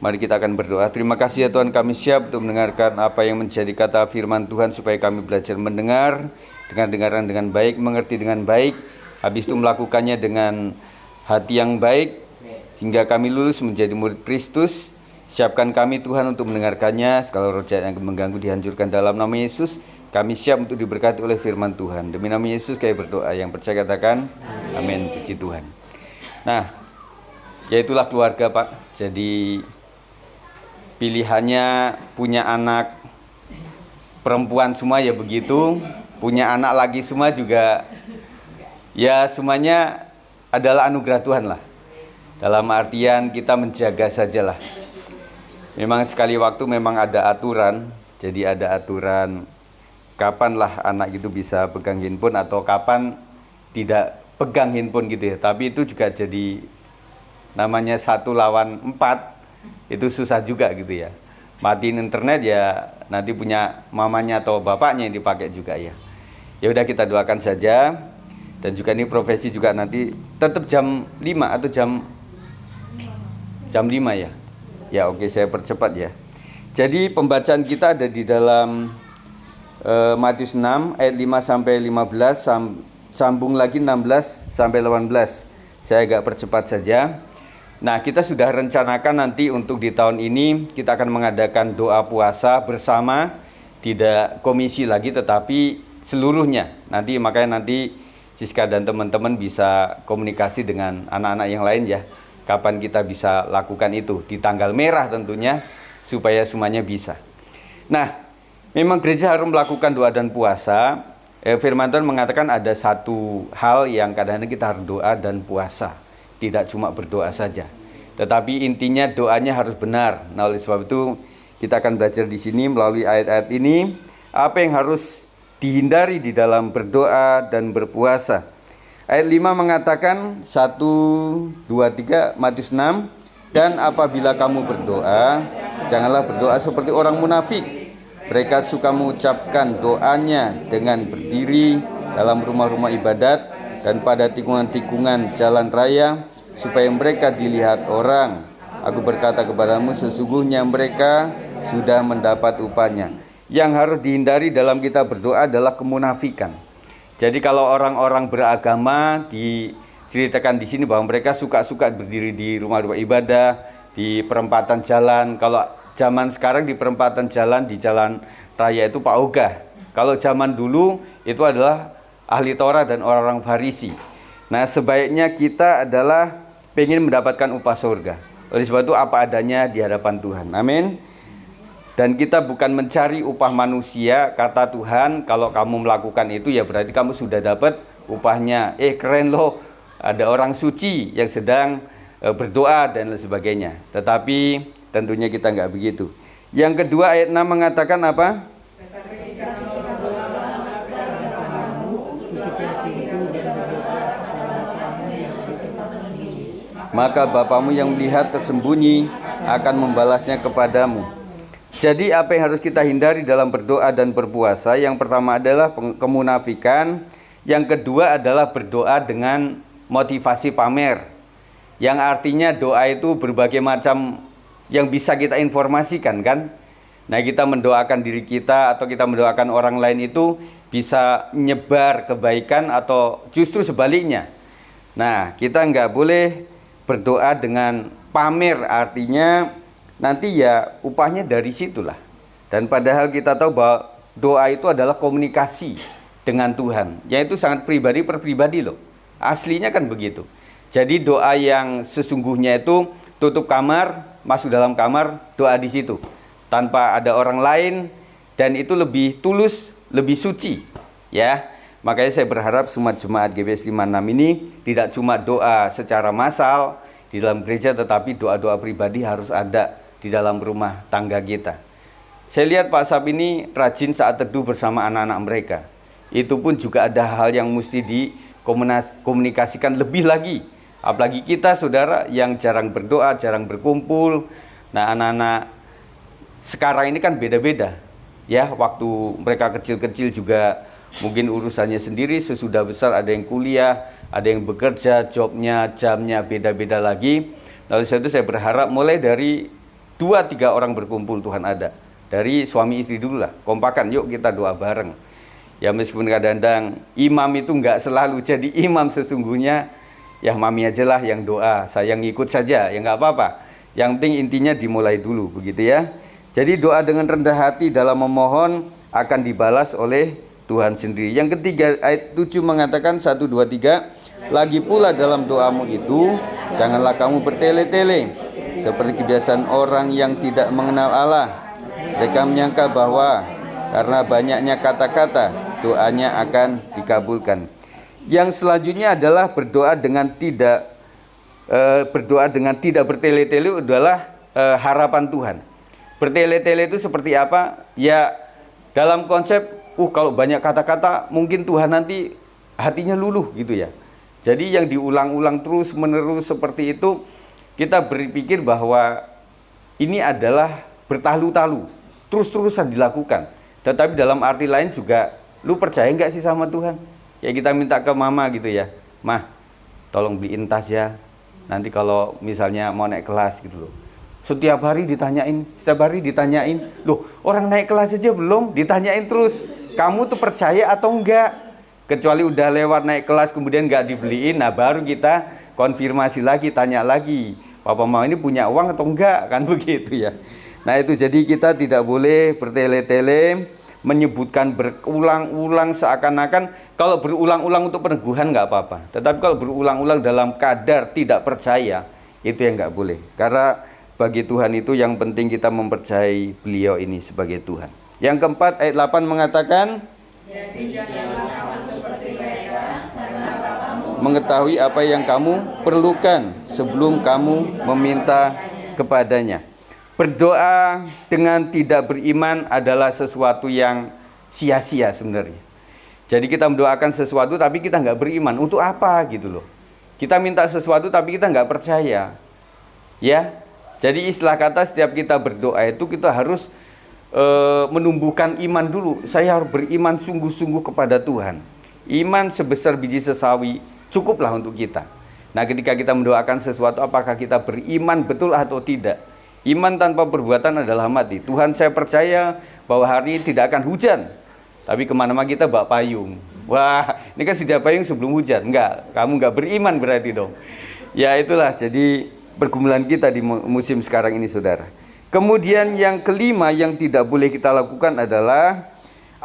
Mari kita akan berdoa. Terima kasih ya Tuhan, kami siap untuk mendengarkan apa yang menjadi kata firman Tuhan, supaya kami belajar mendengar dengan dengaran dengan baik, mengerti dengan baik, habis itu melakukannya dengan hati yang baik, hingga kami lulus menjadi murid Kristus. Siapkan kami Tuhan untuk mendengarkannya. Segala roh jahat yang mengganggu dihancurkan dalam nama Yesus. Kami siap untuk diberkati oleh firman Tuhan. Demi nama Yesus kami berdoa. Yang percaya katakan amin. Puji Tuhan. Nah, yaitulah keluarga Pak. Jadi pilihannya punya anak perempuan semua ya begitu, punya anak lagi semua juga ya, semuanya adalah anugerah Tuhan lah. Dalam artian kita menjaga sajalah. Memang sekali waktu memang ada aturan. Jadi ada aturan kapanlah anak itu bisa pegang handphone atau kapan tidak pegang handphone gitu ya. Tapi itu juga jadi namanya 1 lawan 4. Itu susah juga gitu ya. Matiin internet ya nanti punya mamanya atau bapaknya yang dipakai juga ya. Ya udah, kita doakan saja. Dan juga ini profesi juga nanti tetap jam 5 atau jam 5 ya. Ya oke, saya percepat ya. Jadi pembacaan kita ada di dalam Matius 6 ayat 5 sampai 15, sambung lagi 16 sampai 18. Saya agak percepat saja. Nah, kita sudah rencanakan nanti untuk di tahun ini kita akan mengadakan doa puasa bersama, tidak komisi lagi tetapi seluruhnya. Makanya nanti Siska dan teman-teman bisa komunikasi dengan anak-anak yang lain ya. Kapan kita bisa lakukan itu di tanggal merah tentunya, supaya semuanya bisa. Nah, memang gereja harus melakukan doa dan puasa. Firman Tuhan mengatakan ada satu hal yang kadang-kadang kita harus doa dan puasa. Tidak cuma berdoa saja, tetapi intinya doanya harus benar. Nah, oleh sebab itu kita akan belajar di sini melalui ayat-ayat ini apa yang harus dihindari di dalam berdoa dan berpuasa. Ayat 5 mengatakan 1, 2, 3 Matius 6, dan apabila kamu berdoa, janganlah berdoa seperti orang munafik. Mereka suka mengucapkan doanya dengan berdiri dalam rumah-rumah ibadat dan pada tikungan-tikungan jalan raya, supaya mereka dilihat orang. Aku berkata kepadamu, sesungguhnya mereka sudah mendapat upahnya. Yang harus dihindari dalam kita berdoa adalah kemunafikan. Jadi kalau orang-orang beragama diceritakan di sini bahwa mereka suka-suka berdiri di rumah-rumah ibadah, di perempatan jalan. Kalau zaman sekarang di perempatan jalan, di jalan raya itu Pak Ogah. Kalau zaman dulu itu adalah ahli Taurat dan orang-orang Farisi. Nah, sebaiknya kita adalah pengen mendapatkan upah surga. Oleh sebab itu apa adanya di hadapan Tuhan. Amin. Dan kita bukan mencari upah manusia. Kata Tuhan, kalau kamu melakukan itu ya berarti kamu sudah dapat upahnya. Keren loh, ada orang suci yang sedang berdoa dan lain sebagainya. Tetapi tentunya kita nggak begitu. Yang kedua, ayat 6 mengatakan apa? Maka Bapamu yang melihat tersembunyi akan membalasnya kepadamu. Jadi apa yang harus kita hindari dalam berdoa dan berpuasa? Yang pertama adalah kemunafikan. Yang kedua adalah berdoa dengan motivasi pamer, yang artinya doa itu berbagai macam yang bisa kita informasikan kan. Nah, kita mendoakan diri kita atau kita mendoakan orang lain itu bisa nyebar kebaikan atau justru sebaliknya. Nah, kita nggak boleh berdoa dengan pamer, artinya nanti ya upahnya dari situlah. Dan padahal kita tahu bahwa doa itu adalah komunikasi dengan Tuhan, yaitu sangat pribadi per pribadi loh. Aslinya kan begitu. Jadi doa yang sesungguhnya itu tutup kamar, masuk dalam kamar, doa di situ tanpa ada orang lain, dan itu lebih tulus, lebih suci ya. Makanya saya berharap semua jemaat GBS 56 ini tidak cuma doa secara massal di dalam gereja, tetapi doa-doa pribadi harus ada di dalam rumah tangga kita. Saya lihat Pak Sap ini rajin saat teduh bersama anak-anak mereka. Itu pun juga ada hal yang mesti dikomunikasikan lebih lagi. Apalagi kita saudara yang jarang berdoa, jarang berkumpul. Nah, anak-anak sekarang ini kan beda-beda ya. Waktu mereka kecil-kecil juga mungkin urusannya sendiri, sesudah besar ada yang kuliah, ada yang bekerja, jobnya, jamnya beda-beda lagi. Lalu itu saya berharap mulai dari 2-3 orang berkumpul Tuhan ada. Dari suami istri dulu lah, kompakan, yuk kita doa bareng. Ya meskipun kadang-kadang imam itu nggak selalu jadi imam sesungguhnya, ya mami aja lah yang doa, saya ngikut saja, ya nggak apa-apa. Yang penting intinya dimulai dulu, begitu ya. Jadi doa dengan rendah hati dalam memohon akan dibalas oleh Tuhan sendiri. Yang ketiga, ayat 7 mengatakan 1, 2, 3. Lagi pula dalam doamu itu, janganlah kamu bertele-tele, seperti kebiasaan orang yang tidak mengenal Allah. Mereka menyangka bahwa karena banyaknya kata-kata, doanya akan dikabulkan. Yang selanjutnya adalah berdoa dengan tidak bertele-tele adalah harapan Tuhan. Bertele-tele itu seperti apa? Ya dalam konsep, kalau banyak kata-kata mungkin Tuhan nanti hatinya luluh gitu ya. Jadi yang diulang-ulang terus menerus seperti itu, kita berpikir bahwa ini adalah bertalu-talu, terus-terusan dilakukan. Tetapi dalam arti lain juga, lu percaya nggak sih sama Tuhan? Ya kita minta ke mama gitu ya, mah tolong beliin tas ya, nanti kalau misalnya mau naik kelas gitu loh. Setiap hari ditanyain, loh orang naik kelas aja belum, ditanyain terus, kamu tuh percaya atau enggak? Kecuali udah lewat naik kelas kemudian nggak dibeliin, nah baru kita konfirmasi lagi, tanya lagi, papa mama ini punya uang atau enggak, kan begitu ya. Nah itu jadi kita tidak boleh bertele-tele, menyebutkan berulang-ulang seakan-akan kalau berulang-ulang untuk peneguhan nggak apa-apa. Tetapi kalau berulang-ulang dalam kadar tidak percaya, itu yang nggak boleh. Karena bagi Tuhan itu yang penting kita mempercayai beliau ini sebagai Tuhan. Yang keempat, ayat 8 mengatakan, mengetahui apa yang kamu perlukan sebelum kamu meminta kepadanya. Berdoa dengan tidak beriman adalah sesuatu yang sia-sia sebenarnya. Jadi kita mendoakan sesuatu tapi kita nggak beriman. Untuk apa gitu loh. Kita minta sesuatu tapi kita nggak percaya. Ya, jadi istilah kata setiap kita berdoa itu kita harus menumbuhkan iman dulu. Saya harus beriman sungguh-sungguh kepada Tuhan. Iman sebesar biji sesawi cukuplah untuk kita. Nah ketika kita mendoakan sesuatu, apakah kita beriman betul atau tidak? Iman tanpa perbuatan adalah mati. Tuhan, saya percaya bahwa hari ini tidak akan hujan, tapi kemana-mana kita bawa payung. Wah, ini kan sudah payung sebelum hujan. Enggak, kamu enggak beriman berarti dong. Ya itulah jadi pergumulan kita di musim sekarang ini, saudara. Kemudian yang kelima yang tidak boleh kita lakukan adalah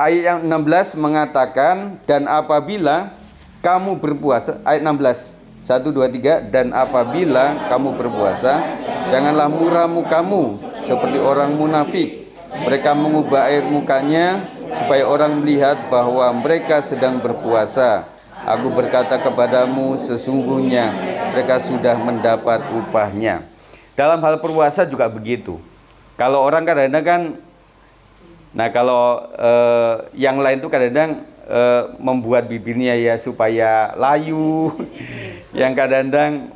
ayat yang 16 mengatakan, dan apabila kamu berpuasa, ayat 16, 1, 2, 3, dan apabila kamu berpuasa, janganlah muram mukamu seperti orang munafik. Mereka mengubah air mukanya supaya orang melihat bahwa mereka sedang berpuasa. Aku berkata kepadamu, sesungguhnya mereka sudah mendapat upahnya. Dalam hal berpuasa juga begitu. Kalau orang kadang-kadang kan, nah kalau yang lain tuh kadang-kadang membuat bibirnya ya supaya layu, yang kadang-kadang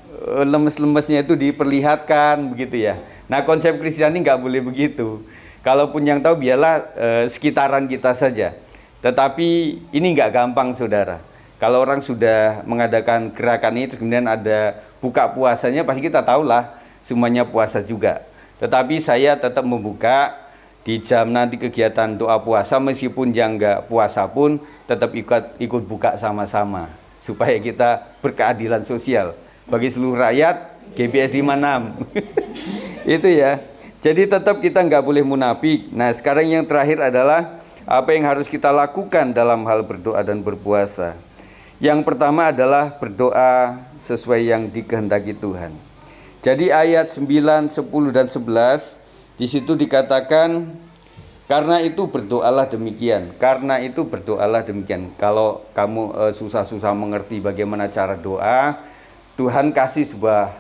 lemes-lemesnya itu diperlihatkan begitu ya. Nah konsep Kristiani nggak boleh begitu. Kalaupun yang tahu biarlah sekitaran kita saja. Tetapi ini nggak gampang, saudara. Kalau orang sudah mengadakan gerakan ini, kemudian ada buka puasanya, pasti kita tahulah semuanya puasa juga. Tetapi saya tetap membuka di jam nanti kegiatan doa puasa, meskipun yang nggak puasa pun tetap ikut buka sama-sama, supaya kita berkeadilan sosial bagi seluruh rakyat. GBS 56 itu ya. Jadi tetap kita nggak boleh munafik. Nah sekarang yang terakhir adalah apa yang harus kita lakukan dalam hal berdoa dan berpuasa. Yang pertama adalah berdoa sesuai yang dikehendaki Tuhan. Jadi ayat 9, 10 dan 11 di situ dikatakan, karena itu berdoalah demikian. Karena itu berdoalah demikian. Kalau kamu susah-susah mengerti bagaimana cara doa, Tuhan kasih sebuah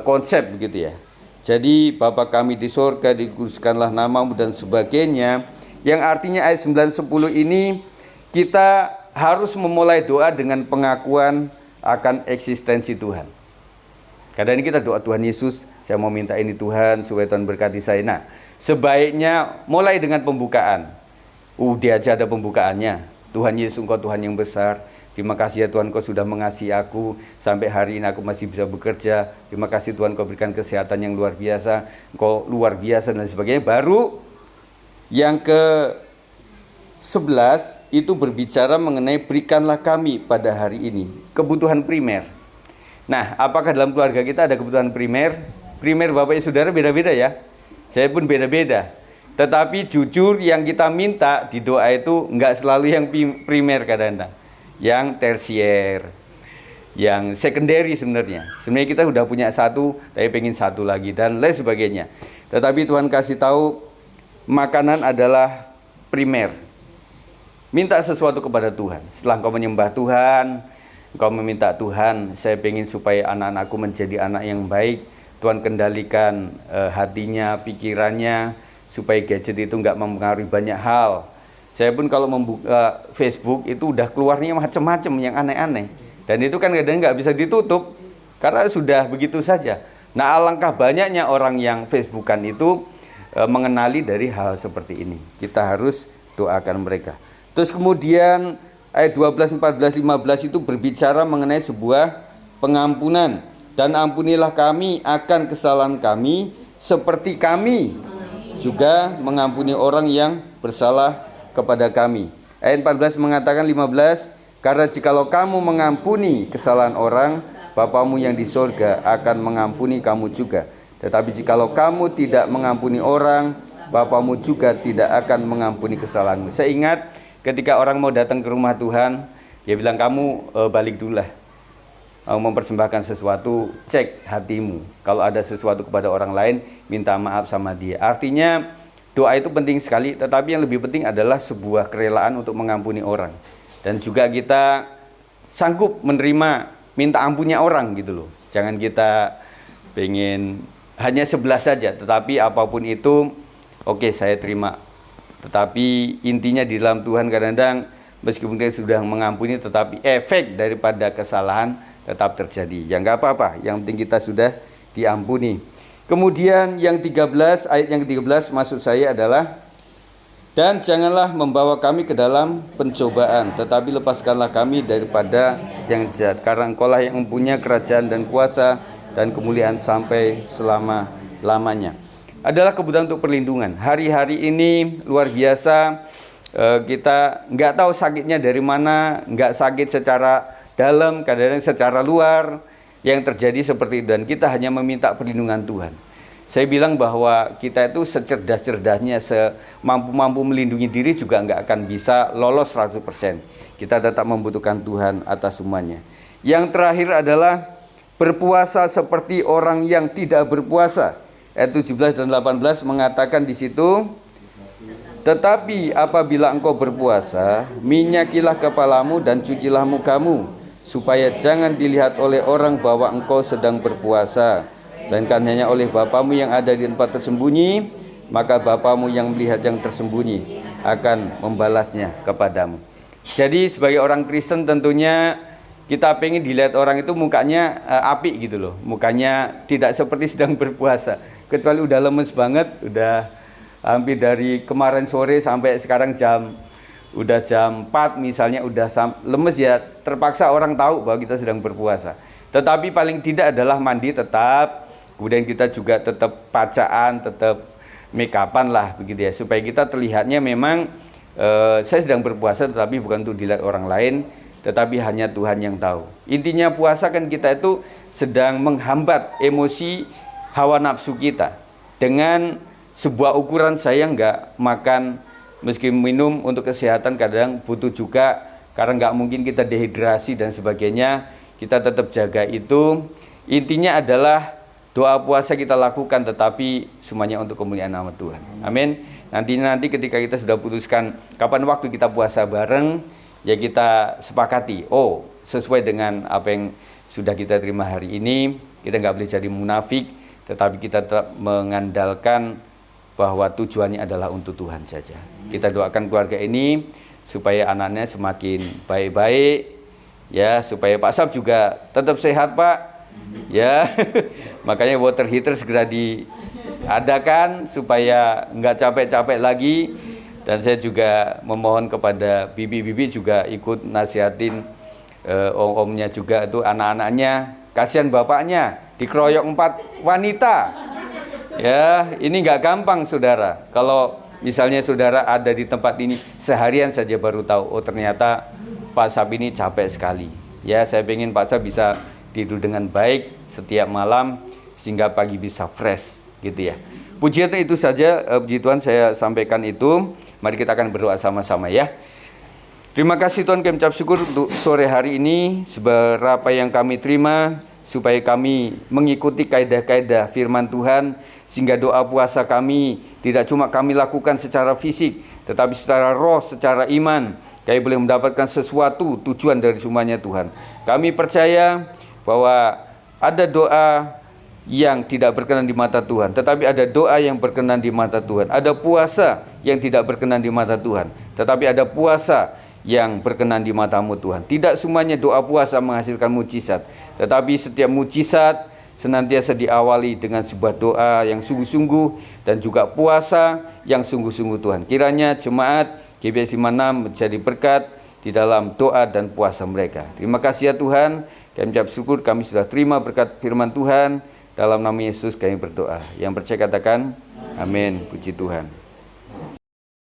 konsep begitu ya. Jadi Bapa kami di sorga, dikuduskanlah namamu dan sebagainya. Yang artinya ayat 9, 10 ini kita harus memulai doa dengan pengakuan akan eksistensi Tuhan. Kadang ini kita doa, Tuhan Yesus, saya mau minta ini Tuhan, supaya Tuhan berkati saya. Nah, sebaiknya mulai dengan pembukaan. Dia aja ada pembukaannya. Tuhan Yesus, Engkau Tuhan yang besar. Terima kasih ya Tuhan, Kau sudah mengasihi aku sampai hari ini aku masih bisa bekerja. Terima kasih Tuhan, Kau berikan kesehatan yang luar biasa, Kau luar biasa dan sebagainya. Baru yang ke-11 itu berbicara mengenai berikanlah kami pada hari ini kebutuhan primer. Nah, apakah dalam keluarga kita ada kebutuhan primer? Primer Bapak Ibu Saudara beda-beda ya. Saya pun beda-beda. Tetapi jujur yang kita minta di doa itu enggak selalu yang primer kadang-kadang. Yang tersier, yang secondary sebenarnya. Sebenarnya kita sudah punya satu, tapi pengen satu lagi dan lain sebagainya. Tetapi Tuhan kasih tahu makanan adalah primer. Minta sesuatu kepada Tuhan. Setelah kau menyembah Tuhan, kau meminta Tuhan, saya pengen supaya anak-anakku menjadi anak yang baik. Tuhan kendalikan hatinya, pikirannya, supaya gadget itu nggak mempengaruhi banyak hal. Saya pun kalau membuka Facebook itu udah keluarnya macam-macam yang aneh-aneh. Dan itu kan kadang nggak bisa ditutup, karena sudah begitu saja. Nah, alangkah banyaknya orang yang Facebookan itu mengenali dari hal seperti ini. Kita harus doakan mereka. Terus kemudian ayat 12, 14, 15 itu berbicara mengenai sebuah pengampunan. Dan ampunilah kami akan kesalahan kami seperti kami juga mengampuni orang yang bersalah kepada kami. Ayat 14 mengatakan 15, karena jikalau kamu mengampuni kesalahan orang, Bapamu yang di sorga akan mengampuni kamu juga. Tetapi jikalau kamu tidak mengampuni orang, Bapamu juga tidak akan mengampuni kesalahanmu. Saya ingat ketika orang mau datang ke rumah Tuhan, dia bilang, kamu balik dulu lah. Mau mempersembahkan sesuatu, cek hatimu. Kalau ada sesuatu kepada orang lain, minta maaf sama dia. Artinya doa itu penting sekali, tetapi yang lebih penting adalah sebuah kerelaan untuk mengampuni orang. Dan juga kita sanggup menerima minta ampunnya orang gitu loh. Jangan kita pengen hanya sebelah saja, tetapi apapun itu, oke, saya terima. Tetapi intinya di dalam Tuhan kadang-kadang meskipun kita sudah mengampuni, tetapi efek daripada kesalahan tetap terjadi. Ya nggak apa-apa, yang penting kita sudah diampuni. Kemudian yang 13, ayat yang ke-13 maksud saya adalah, dan janganlah membawa kami ke dalam pencobaan, tetapi lepaskanlah kami daripada yang jahat. Karena Engkaulah yang mempunyai kerajaan dan kuasa dan kemuliaan sampai selama-lamanya. Adalah kebutuhan untuk perlindungan. Hari-hari ini luar biasa, kita nggak tahu sakitnya dari mana, nggak sakit secara dalam, kadang-kadang secara luar yang terjadi seperti itu, dan kita hanya meminta perlindungan Tuhan. Saya bilang bahwa kita itu secerdas-cerdasnya, semampu-mampu melindungi diri juga nggak akan bisa lolos 100%. Kita tetap membutuhkan Tuhan atas semuanya. Yang terakhir adalah berpuasa seperti orang yang tidak berpuasa. Ayat 17 dan 18 mengatakan di situ, tetapi apabila engkau berpuasa, minyakilah kepalamu dan cucilah mukamu, supaya jangan dilihat oleh orang bahwa engkau sedang berpuasa, melainkan hanya oleh Bapamu yang ada di tempat tersembunyi, maka Bapamu yang melihat yang tersembunyi akan membalasnya kepadamu. Jadi sebagai orang Kristen tentunya kita pengen dilihat orang itu mukanya apik gitu loh, mukanya tidak seperti sedang berpuasa. Kecuali udah lemes banget, udah hampir dari kemarin sore sampai sekarang udah jam 4 misalnya, udah lemes ya, terpaksa orang tahu bahwa kita sedang berpuasa. Tetapi paling tidak adalah mandi tetap, kemudian kita juga tetap pacaan, tetap make upan lah begitu ya, supaya kita terlihatnya memang saya sedang berpuasa, tetapi bukan untuk dilihat orang lain, tetapi hanya Tuhan yang tahu. Intinya puasa kan kita itu sedang menghambat emosi hawa nafsu kita dengan sebuah ukuran. Saya nggak makan, meski minum untuk kesehatan kadang butuh juga, karena nggak mungkin kita dehidrasi dan sebagainya, kita tetap jaga itu. Intinya adalah doa puasa kita lakukan, tetapi semuanya untuk kemuliaan nama Tuhan. Amin. Nanti ketika kita sudah putuskan kapan waktu kita puasa bareng, ya kita sepakati, oh sesuai dengan apa yang sudah kita terima hari ini, kita nggak boleh jadi munafik, tetapi kita tetap mengandalkan bahwa tujuannya adalah untuk Tuhan saja. Kita doakan keluarga ini supaya anaknya semakin baik-baik, ya, supaya Pak Sab juga tetap sehat, Pak, ya. Makanya water heater segera diadakan supaya nggak capek-capek lagi. Dan saya juga memohon kepada bibi-bibi juga ikut nasihatin om-omnya juga itu anak-anaknya. Kasihan bapaknya dikeroyok 4 wanita. Ya, ini nggak gampang saudara. Kalau misalnya saudara ada di tempat ini seharian saja baru tahu, oh ternyata Pak Sab ini capek sekali. Ya, saya pengen Pak Sab bisa tidur dengan baik setiap malam sehingga pagi bisa fresh gitu ya. Puji Tuhan, itu saja puji Tuhan saya sampaikan itu. Mari kita akan berdoa sama-sama ya. Terima kasih Tuhan, kami ucap syukur untuk sore hari ini, seberapa yang kami terima, supaya kami mengikuti kaidah-kaidah firman Tuhan, sehingga doa puasa kami tidak cuma kami lakukan secara fisik, tetapi secara roh, secara iman, kami boleh mendapatkan sesuatu tujuan dari semuanya Tuhan. Kami percaya bahwa ada doa yang tidak berkenan di mata Tuhan, tetapi ada doa yang berkenan di mata Tuhan. Ada puasa yang tidak berkenan di mata Tuhan, tetapi ada puasa yang berkenan di matamu Tuhan. Tidak semuanya doa puasa menghasilkan mujizat, tetapi setiap mujizat senantiasa diawali dengan sebuah doa yang sungguh-sungguh dan juga puasa yang sungguh-sungguh Tuhan. Kiranya jemaat GBI 56 menjadi berkat di dalam doa dan puasa mereka. Terima kasih ya Tuhan, kami ucap syukur kami sudah terima berkat firman Tuhan. Dalam nama Yesus kami berdoa. Yang percaya katakan amin. Puji Tuhan.